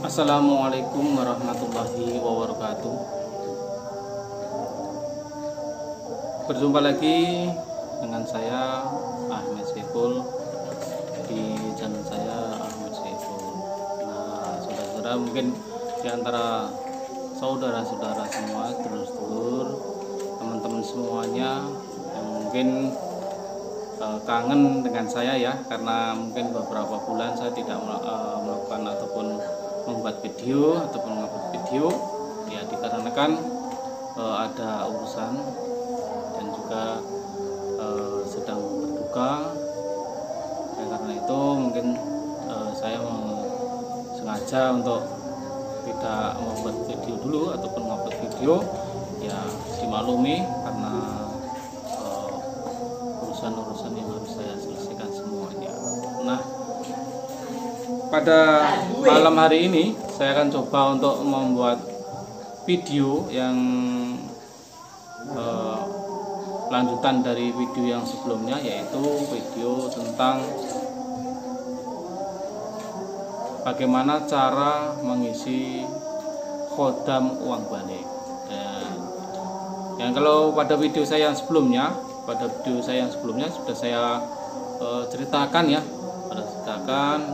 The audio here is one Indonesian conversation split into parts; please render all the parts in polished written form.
Assalamualaikum warahmatullahi wabarakatuh. Berjumpa lagi dengan saya Ahmad Saiful di channel saya Ahmad Saiful. Nah, saudara-saudara, mungkin di antara saudara-saudara semua, dulur-dulur, teman-teman semuanya yang mungkin kangen dengan saya ya, karena mungkin beberapa bulan saya tidak melakukan ataupun membuat video ataupun mengupload video ya, dikarenakan ada urusan dan juga sedang berduka ya. Karena itu mungkin saya sengaja untuk tidak membuat video dulu ataupun mengupload video ya, dimaklumi karena urusan-urusan yang harus saya selesaikan semuanya. Nah, pada malam hari ini saya akan coba untuk membuat video yang lanjutan dari video yang sebelumnya, yaitu video tentang bagaimana cara mengisi khodam uang balik. Dan yang kalau pada video saya yang sebelumnya, sudah saya ceritakan ya,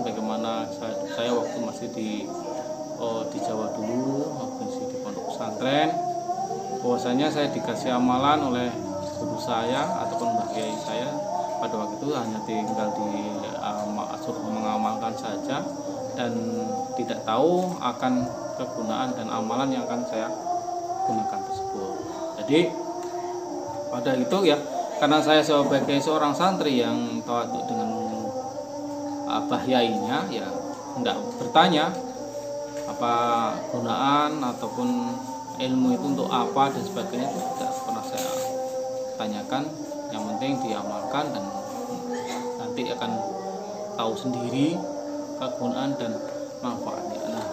bagaimana saya waktu masih di Jawa dulu, masih di pondok pesantren, bahwasanya saya dikasih amalan oleh guru saya ataupun mbah kiai saya. Pada waktu itu hanya tinggal suruh mengamalkan saja dan tidak tahu akan kegunaan dan amalan yang akan saya gunakan tersebut. Jadi pada itu ya, karena saya sebagai seorang santri yang tawadhu dengan abah yainya ya, enggak bertanya apa gunaan ataupun ilmu itu untuk apa dan sebagainya, itu tidak pernah saya tanyakan. Yang penting diamalkan dan nanti akan tahu sendiri kegunaan dan manfaatnya. Nah,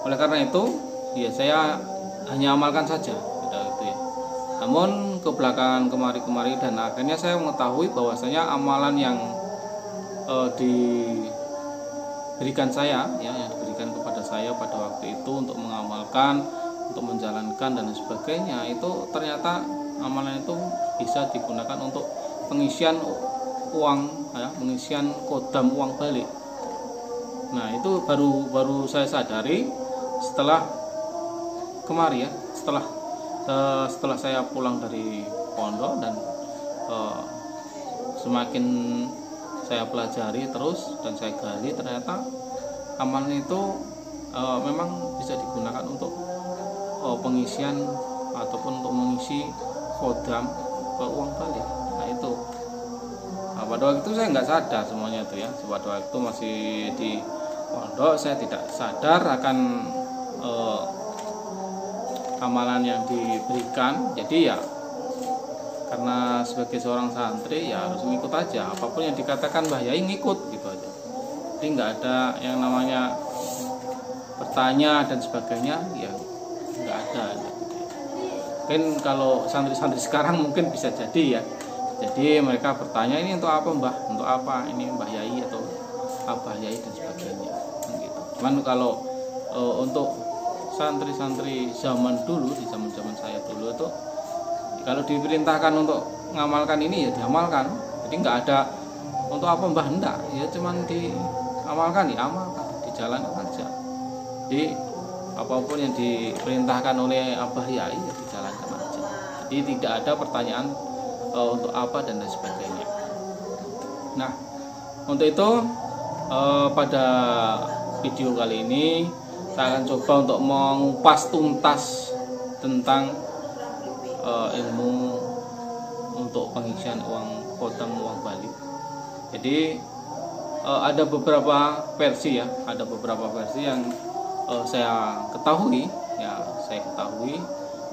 oleh karena itu ya saya hanya amalkan saja gitu ya. Namun kebelakangan kemari dan akhirnya saya mengetahui bahwasanya amalan yang diberikan saya ya, yang diberikan kepada saya pada waktu itu untuk mengamalkan, untuk menjalankan dan sebagainya, itu ternyata amalan itu bisa digunakan untuk pengisian uang ya, pengisian khodam uang balik. Nah, itu baru saya sadari setelah kemarin ya, setelah saya pulang dari pondok dan semakin saya pelajari terus dan saya gali, ternyata amalan itu memang bisa digunakan untuk pengisian ataupun untuk mengisi khodam ke uang balik. Nah, itu pada waktu itu saya nggak sadar semuanya itu ya. Pada waktu masih di pondok saya tidak sadar akan amalan yang diberikan. Jadi ya, karena sebagai seorang santri ya harus ngikut aja, apapun yang dikatakan Mbah Yai ngikut gitu aja. Jadi nggak ada yang namanya bertanya dan sebagainya ya, nggak ada gitu. Mungkin kalau santri-santri sekarang mungkin bisa jadi ya, jadi mereka bertanya, ini untuk apa Mbah, untuk apa ini Mbah Yai atau Abah Yai dan sebagainya gitu. Cuman kalau untuk santri-santri zaman dulu, di zaman saya dulu itu, kalau diperintahkan untuk mengamalkan ini ya diamalkan. Jadi nggak ada untuk apa Mbah, enggak ya, cuman diamalkan ya amalkan, dijalankan aja. Jadi apapun yang diperintahkan oleh Abah Yai ya dijalankan aja. Jadi tidak ada pertanyaan untuk apa dan lain sebagainya. Nah, untuk itu pada video kali ini saya akan coba untuk mengupas tuntas tentang ilmu untuk pengisian uang khodam uang balik. Jadi ada beberapa versi ya, yang saya ketahui ya,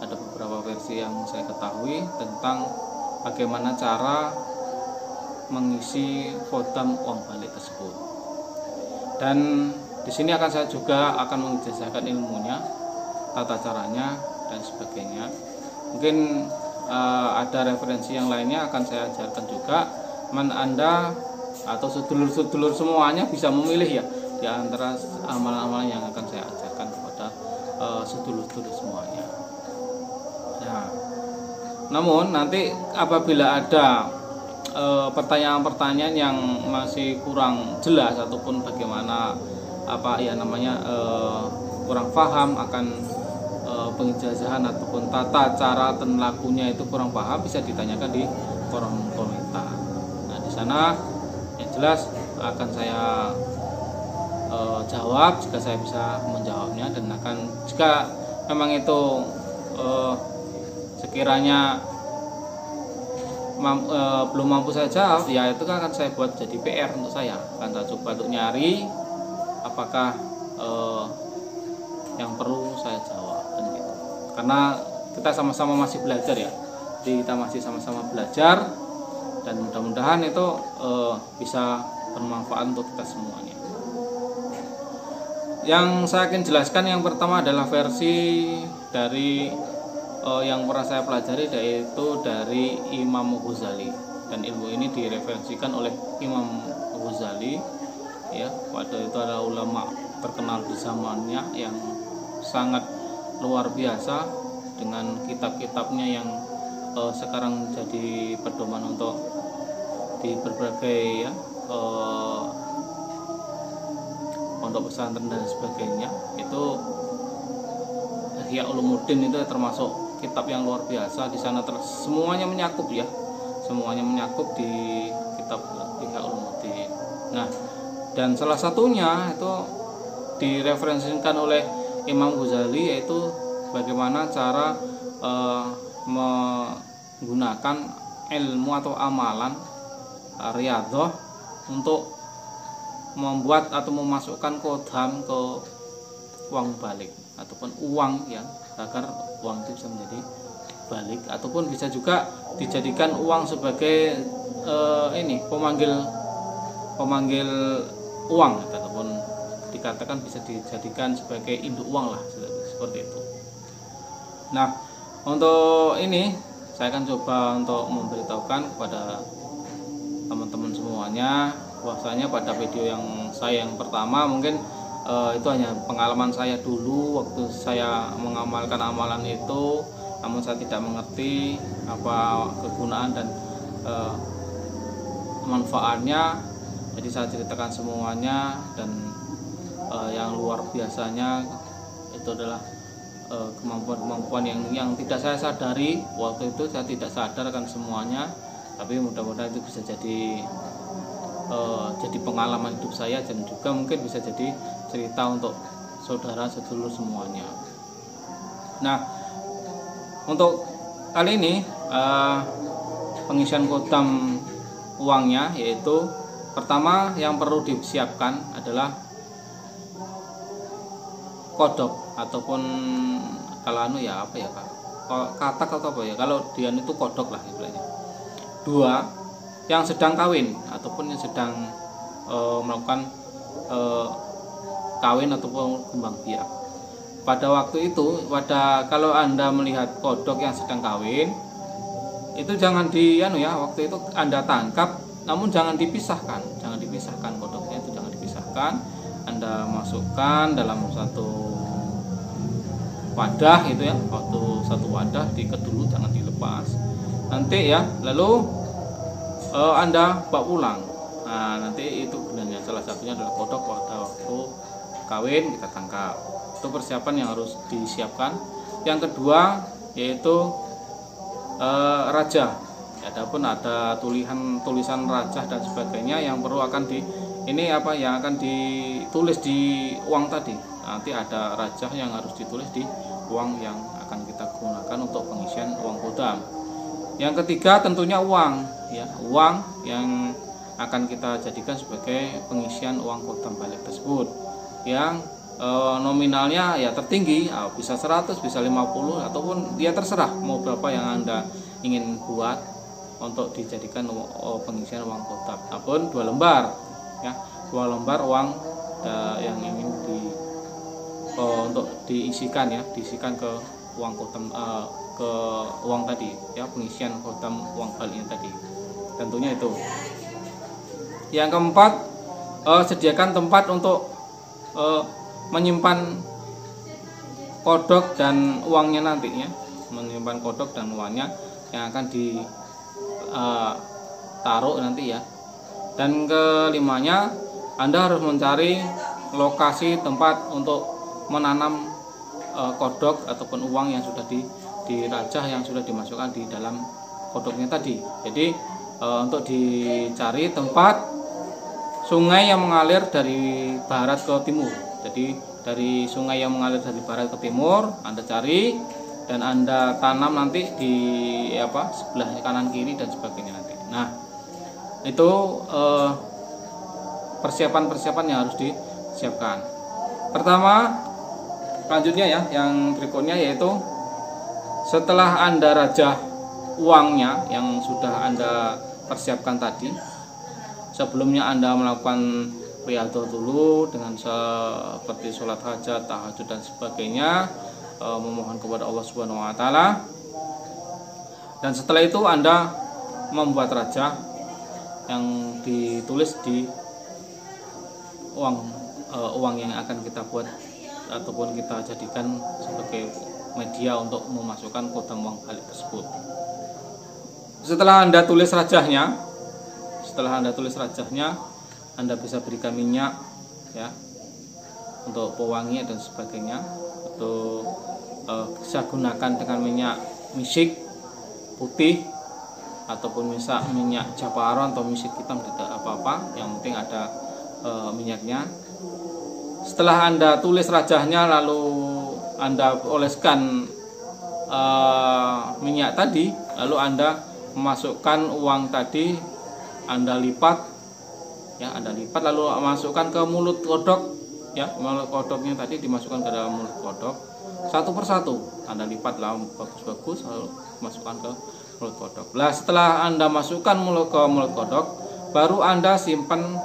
ada beberapa versi yang saya ketahui tentang bagaimana cara mengisi khodam uang balik tersebut. Dan di sini saya juga akan menjelaskan ilmunya, tata caranya dan sebagainya. Mungkin ada referensi yang lainnya akan saya ajarkan juga. Anda atau sedulur-sedulur semuanya bisa memilih ya. di antara amalan-amalan yang akan saya ajarkan kepada sedulur-sedulur semuanya. Nah, namun nanti apabila ada pertanyaan-pertanyaan yang masih kurang jelas ataupun bagaimana kurang paham akan pengijazahan ataupun tata cara dan lakunya itu kurang paham, bisa ditanyakan di kolom komentar. Nah, di sana yang jelas akan saya jawab jika saya bisa menjawabnya, dan akan jika memang itu sekiranya belum mampu saya jawab, ya itu kan akan saya buat jadi PR untuk saya. Akan saya coba untuk nyari apakah yang perlu saya jawab dan gitu. Karena kita sama-sama masih belajar ya, jadi kita masih sama-sama belajar, dan mudah-mudahan itu bisa bermanfaat untuk kita semuanya. Yang saya akan jelaskan yang pertama adalah versi dari yang pernah saya pelajari, yaitu dari Imam Ghazali, dan ilmu ini direferensikan oleh Imam Ghazali ya. Pada itu adalah ulama terkenal di zamannya yang sangat luar biasa dengan kitab-kitabnya yang sekarang jadi pedoman untuk di berbagai pondok pesantren dan sebagainya. Itu Ihya Ulumuddin itu termasuk kitab yang luar biasa. Di sana semuanya menyakup ya, semuanya menyakup di kitab Ihya Ulumuddin. Nah, dan salah satunya itu direferensikan oleh Imam Ghazali, yaitu bagaimana cara menggunakan ilmu atau amalan riyadhah untuk membuat atau memasukkan kodam ke uang balik ataupun uang ya, agar uang itu bisa menjadi balik, ataupun bisa juga dijadikan uang sebagai pemanggil uang, ataupun dikatakan bisa dijadikan sebagai induk uang lah, seperti itu. Nah, untuk ini saya akan coba untuk memberitahukan kepada teman-teman semuanya bahwasanya pada video yang saya yang pertama mungkin itu hanya pengalaman saya dulu waktu saya mengamalkan amalan itu, namun saya tidak mengerti apa kegunaan dan manfaatnya. Jadi saya ceritakan semuanya, dan yang luar biasanya itu adalah kemampuan-kemampuan yang tidak saya sadari waktu itu. Saya tidak sadar akan semuanya, tapi mudah-mudahan itu bisa jadi pengalaman hidup saya, dan juga mungkin bisa jadi cerita untuk saudara sedulur semuanya. Nah, untuk kali ini pengisian kodam uangnya, yaitu pertama yang perlu disiapkan adalah kodok, ataupun kalau katak atau apa ya, kalau dia itu kodok lah istilahnya. Dua, yang sedang kawin ataupun yang sedang melakukan kawin ataupun kembang biak. Pada waktu itu, kalau Anda melihat kodok yang sedang kawin, itu jangan waktu itu Anda tangkap, namun jangan dipisahkan kodoknya itu jangan dipisahkan. Anda masukkan dalam satu wadah itu ya, satu wadah, diikat dulu, jangan dilepas. Nanti ya, lalu Anda bawa pulang. Nah, nanti itu gunanya salah satunya adalah kodok pada waktu kawin kita tangkap. Itu persiapan yang harus disiapkan. Yang kedua yaitu raja. Adapun ada tulisan rajah dan sebagainya yang perlu akan yang akan ditulis di uang tadi. Nanti ada rajah yang harus ditulis di uang yang akan kita gunakan untuk pengisian uang kodam. Yang ketiga tentunya uang ya, uang yang akan kita jadikan sebagai pengisian uang kodam balik tersebut, yang nominalnya ya tertinggi, bisa 100, bisa 50, ataupun ya terserah mau berapa yang Anda ingin buat untuk dijadikan pengisian uang kodam. Ataupun 2 lembar ya, 2 lembar uang yang ingin untuk diisikan ke uang kodam, ke uang tadi ya, pengisian kodam uang baliknya tadi, tentunya itu. Yang keempat, sediakan tempat untuk menyimpan kodok dan uangnya nantinya, menyimpan kodok dan uangnya yang akan ditaruh nanti ya. Dan kelimanya, Anda harus mencari lokasi tempat untuk menanam kodok ataupun uang yang sudah dirajah, yang sudah dimasukkan di dalam kodoknya tadi. Jadi untuk dicari tempat sungai yang mengalir dari barat ke timur. Jadi dari sungai yang mengalir dari barat ke timur Anda cari dan Anda tanam nanti di sebelah kanan kiri dan sebagainya nanti. Nah, itu persiapan-persiapan yang harus disiapkan. Pertama, selanjutnya ya, yang berikutnya yaitu setelah Anda rajah uangnya yang sudah Anda persiapkan tadi, sebelumnya Anda melakukan riyadhah dulu dengan seperti sholat hajat, tahajud dan sebagainya, memohon kepada Allah Subhanahu wa taala. Dan setelah itu Anda membuat rajah yang ditulis di uang yang akan kita buat ataupun kita jadikan sebagai media untuk memasukkan kodam uang balik tersebut. Setelah Anda tulis rajahnya, Anda bisa berikan minyak ya untuk pewangi dan sebagainya. Atau bisa gunakan dengan minyak misik putih ataupun minyak japaron atau misik hitam, tidak apa-apa, yang penting ada minyaknya. Setelah Anda tulis rajahnya lalu Anda oleskan minyak tadi, lalu Anda memasukkan uang tadi, Anda lipat ya, lalu masukkan ke mulut kodok ya, mulut kodoknya tadi dimasukkan ke dalam mulut kodok satu persatu. Anda lipat lah bagus-bagus lalu masukkan ke mulut kodok. Nah, setelah Anda masukkan ke mulut kodok, baru Anda simpan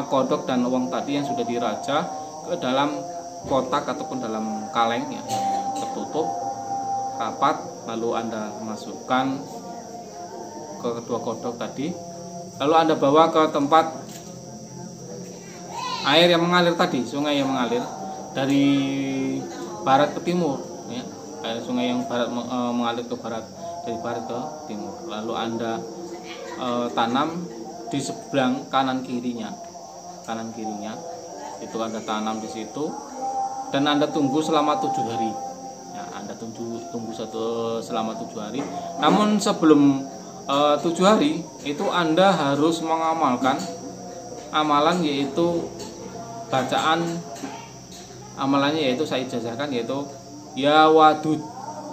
kodok dan uang tadi yang sudah dirajah ke dalam kotak ataupun dalam kaleng ya, yang tertutup rapat. Lalu Anda masukkan ke kedua kodok tadi, lalu Anda bawa ke tempat air yang mengalir tadi, sungai yang mengalir dari barat ke timur ya, air sungai yang mengalir ke barat, dari barat ke timur. Lalu Anda tanam di sebelah kanan kirinya itu Anda tanam di situ dan Anda tunggu selama 7 hari ya, Anda tunggu selama 7 hari. Namun sebelum 7 hari itu Anda harus mengamalkan amalan, yaitu bacaan amalannya, yaitu saya ijazahkan, yaitu ya wadud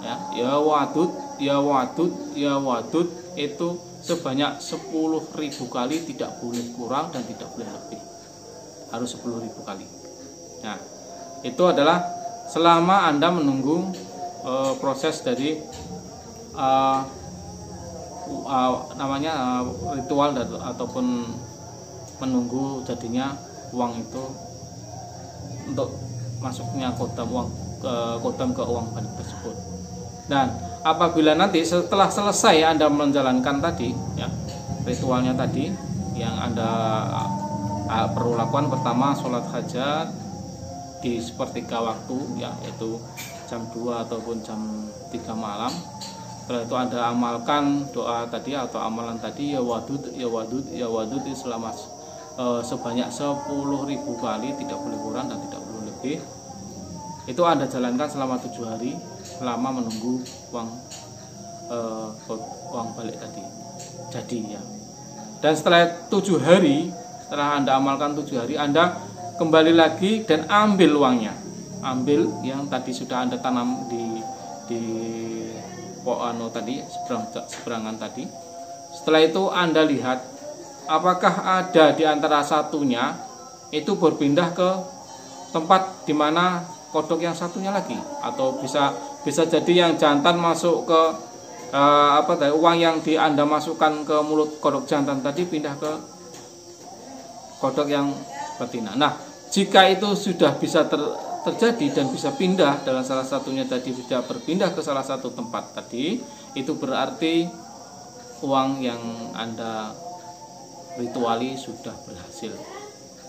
ya, ya wadud, ya wadud, ya wadud, itu sebanyak 10.000 kali, tidak boleh kurang dan tidak boleh lebih, harus 10.000 kali. Nah, itu adalah selama Anda menunggu proses dari ritual ataupun menunggu jadinya uang itu untuk masuknya kodam ke uang balik tersebut. Dan apabila nanti setelah selesai Anda menjalankan tadi ya, ritualnya tadi yang Anda perlu lakukan, pertama sholat hajat di sepertiga waktu ya, yaitu jam 2 ataupun jam 3 malam. Setelah itu Anda amalkan doa tadi atau amalan tadi, ya wadud, ya wadud, ya wadud, selama sebanyak 10.000 kali, tidak boleh kurang dan tidak boleh lebih. Itu Anda jalankan selama 7 hari, selama menunggu uang balik tadi jadi ya. Dan setelah 7 hari, setelah Anda amalkan 7 hari, Anda kembali lagi dan ambil uangnya, ambil yang tadi sudah Anda tanam di tadi seberangan tadi. Setelah itu Anda lihat apakah ada di antara satunya itu berpindah ke tempat di mana kodok yang satunya lagi, atau bisa jadi yang jantan masuk ke uang yang Anda masukkan ke mulut kodok jantan tadi pindah ke kodok yang betina. Nah, jika itu sudah bisa terjadi dan bisa pindah dalam salah satunya tadi, sudah berpindah ke salah satu tempat tadi, itu berarti uang yang Anda rituali sudah berhasil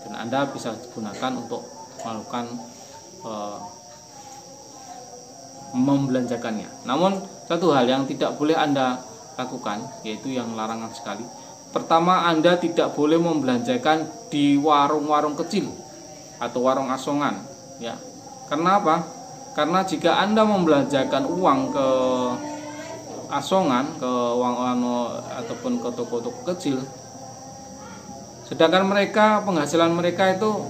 dan Anda bisa gunakan untuk melakukan membelanjakannya. Namun satu hal yang tidak boleh Anda lakukan, yaitu yang larangan sekali. Pertama, Anda tidak boleh membelanjakan di warung-warung kecil atau warung asongan, ya. Karena apa? Karena jika Anda membelanjakan uang ke asongan, ke uang ataupun ke toko-toko kecil, sedangkan mereka penghasilan mereka itu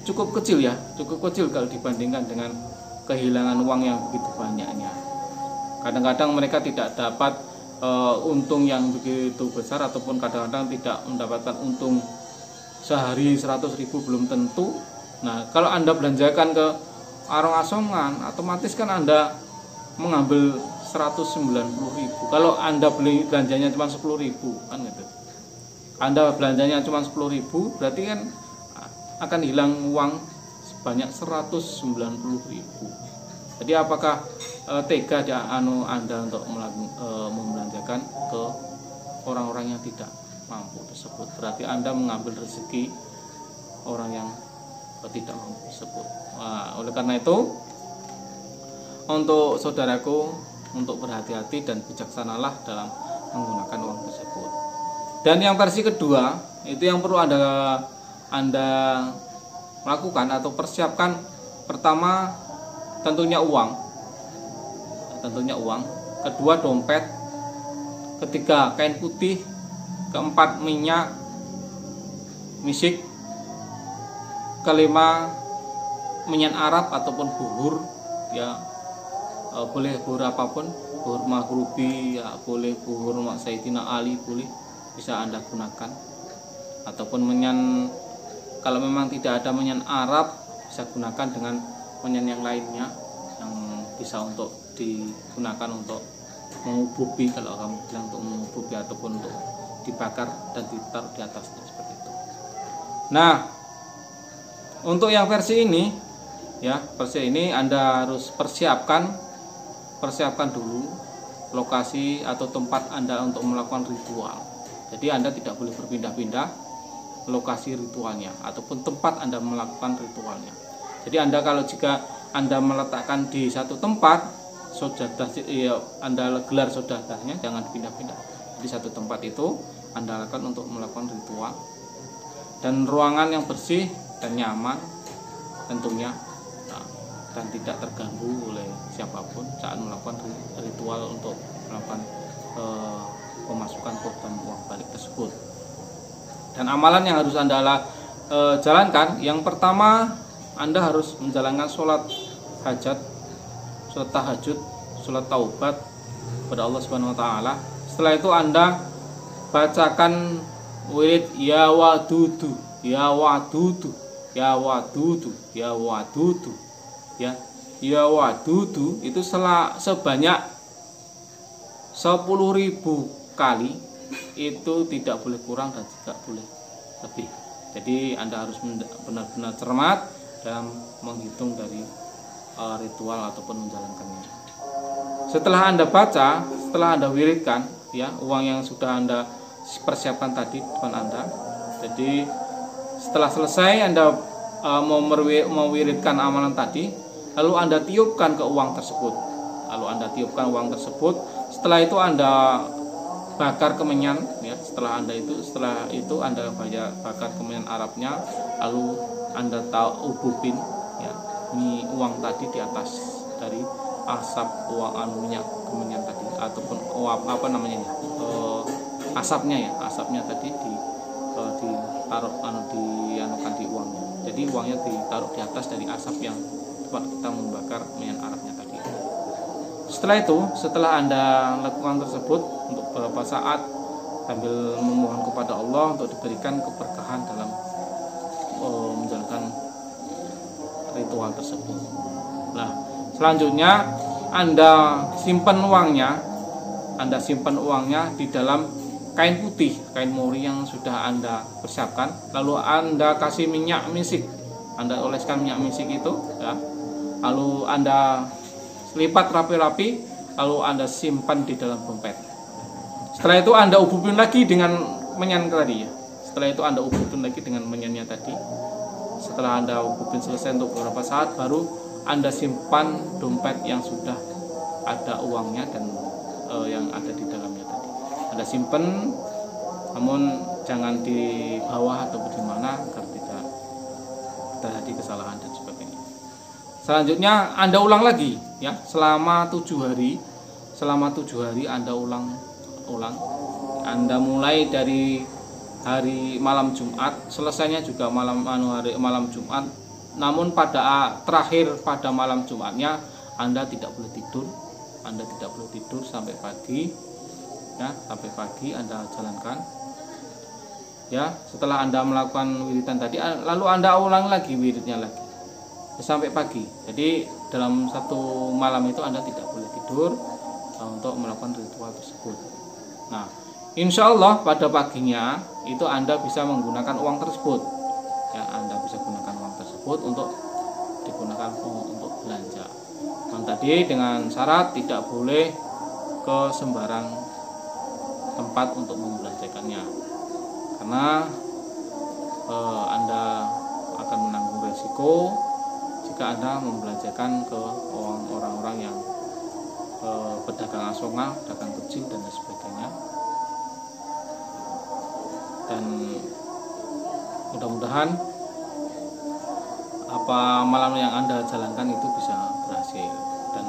cukup kecil ya, cukup kecil kalau dibandingkan dengan kehilangan uang yang begitu banyaknya. Kadang-kadang mereka tidak dapat untung yang begitu besar, ataupun kadang-kadang tidak mendapatkan untung sehari 100.000 belum tentu. Nah, kalau Anda belanjakan ke warung asongan, otomatis kan Anda mengambil 190.000. Kalau Anda belanjanya cuma 10.000 kan gitu. Anda belanjanya cuma 10.000, berarti kan akan hilang uang sebanyak 190.000. Jadi apakah tega Anda untuk membelanjakan ke orang-orang yang tidak mampu tersebut? Berarti Anda mengambil rezeki orang yang tidak mampu tersebut. Nah, oleh karena itu, untuk saudaraku, untuk berhati-hati dan bijaksanalah dalam menggunakan uang tersebut. Dan yang versi kedua, itu yang perlu Anda lakukan atau persiapkan. Pertama, tentunya uang. Kedua, dompet. Ketiga, kain putih. Keempat, minyak, misik. Kelima, menyan Arab ataupun buhur, ya. Boleh buhur apapun, buhur Maghribi, ya, boleh buhur Sayyidina Ali, boleh, bisa Anda gunakan. Ataupun menyan, kalau memang tidak ada menyan Arab, bisa gunakan dengan menyan yang lainnya yang bisa untuk digunakan untuk mengububi, kalau kamu bilang untuk mengububi, ataupun untuk dibakar dan ditaruh di atasnya seperti itu. Nah, untuk yang versi ini, ya, versi ini Anda harus persiapkan dulu lokasi atau tempat Anda untuk melakukan ritual. Jadi Anda tidak boleh berpindah-pindah lokasi ritualnya ataupun tempat Anda melakukan ritualnya. Jadi jika Anda meletakkan di satu tempat sodadah, ya, Anda gelar sodadahnya jangan pindah-pindah. Di satu tempat itu Anda lakukan untuk melakukan ritual, dan ruangan yang bersih dan nyaman tentunya, dan tidak terganggu oleh siapapun saat melakukan ritual untuk melakukan pemasukan korban uang balik tersebut. Dan amalan yang harus Anda jalankan, yang pertama, Anda harus menjalankan sholat hajat, sholat tahajud, sholat taubat kepada Allah Subhanahu Wa Taala. Setelah itu Anda bacakan wirid ya wadudu, ya wadudu, ya wadudu, ya wadudu, ya wadudu itu sebanyak 10.000 kali, itu tidak boleh kurang dan tidak boleh lebih. Jadi Anda harus benar-benar cermat dalam menghitung dari ritual ataupun menjalankannya. Setelah Anda baca, setelah Anda wiridkan, ya, uang yang sudah Anda persiapkan tadi depan Anda. Jadi setelah selesai Anda mewiridkan amalan tadi, lalu Anda tiupkan ke uang tersebut. Setelah itu Anda bakar kemenyan, ya. Setelah itu Anda bakar kemenyan Arabnya, lalu Anda ububin, ya, uang tadi di atas dari asap minyak kemenyan tadi, ataupun asapnya tadi ditaruh dianukan di uangnya. Jadi uangnya ditaruh di atas dari asap yang tempat kita membakar minyak Arabnya tadi. Setelah Anda lakukan tersebut untuk beberapa saat sambil memohon kepada Allah untuk diberikan keberkahan dalam menjalankan ritual tersebut. Nah, selanjutnya Anda simpan uangnya di dalam kain putih, kain mori yang sudah Anda persiapkan. Lalu Anda kasih minyak misik, Anda oleskan minyak misik itu, ya. Lalu Anda lipat rapi-rapi, lalu Anda simpan di dalam dompet. Setelah itu Anda ububin lagi dengan menyan tadi, ya. Setelah itu Anda ububin lagi dengan menyannya tadi. setelah Anda hubungin selesai untuk beberapa saat, baru Anda simpan dompet yang sudah ada uangnya dan yang ada di dalamnya tadi. Anda simpan, namun jangan di bawah atau di mana agar tidak terjadi kesalahan dan sebagainya. Selanjutnya Anda ulang lagi ya, selama 7 hari. Selama 7 hari Anda ulang. Anda mulai dari hari malam Jumat, selesainya juga malam Jumat. Namun terakhir pada malam Jumatnya Anda tidak boleh tidur. Anda tidak boleh tidur sampai pagi. Ya, sampai pagi Anda jalankan. Ya, setelah Anda melakukan wiridan tadi, lalu Anda ulang lagi wiridnya lagi sampai pagi. Jadi dalam satu malam itu Anda tidak boleh tidur untuk melakukan ritual tersebut. Nah, insya Allah pada paginya itu Anda bisa menggunakan uang tersebut. Ya, Anda bisa gunakan uang tersebut untuk digunakan untuk belanja. Dan tadi dengan syarat tidak boleh ke sembarang tempat untuk membelanjakannya, karena Anda akan menanggung resiko jika Anda membelanjakan ke orang-orang yang pedagang asongan, pedagang kecil dan sebagainya. Dan mudah-mudahan apa malam yang Anda jalankan itu bisa berhasil, dan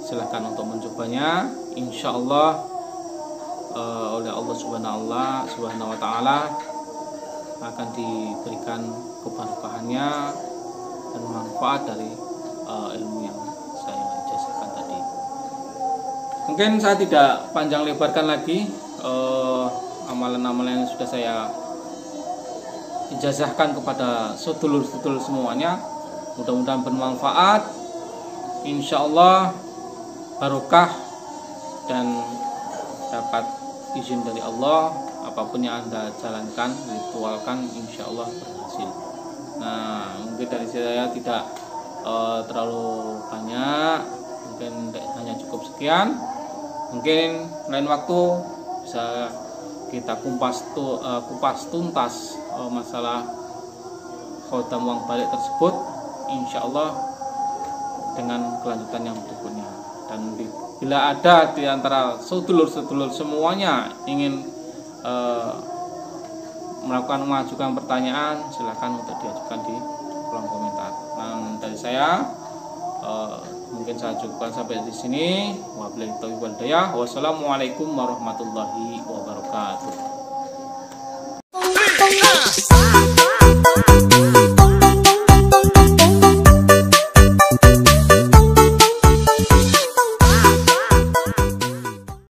silahkan untuk mencobanya. Insya Allah oleh Allah Subhanahu wa Ta'ala akan diberikan keberkahannya dan manfaat dari ilmu yang saya ijazahkan tadi. Mungkin saya tidak panjang lebarkan lagi amalan-amalan yang sudah saya ijazahkan kepada sedulur-sedulur semuanya. Mudah-mudahan bermanfaat, insya Allah barokah, dan dapat izin dari Allah. Apapun yang Anda jalankan, ritualkan, insya Allah berhasil. Nah, mungkin dari saya tidak terlalu banyak, mungkin hanya cukup sekian. Mungkin lain waktu bisa kita kupas tuntas masalah khodam uang balik tersebut, insya Allah dengan kelanjutan yang berikutnya. Dan bila ada di antara sedulur-sedulur semuanya ingin mengajukan pertanyaan, silakan untuk diajukan di kolom komentar. Dan dari saya mungkin saya cukupkan sampai di sini. Wabillahi taufiq wal hidayah. Wassalamualaikum warahmatullahi wabarakatuh.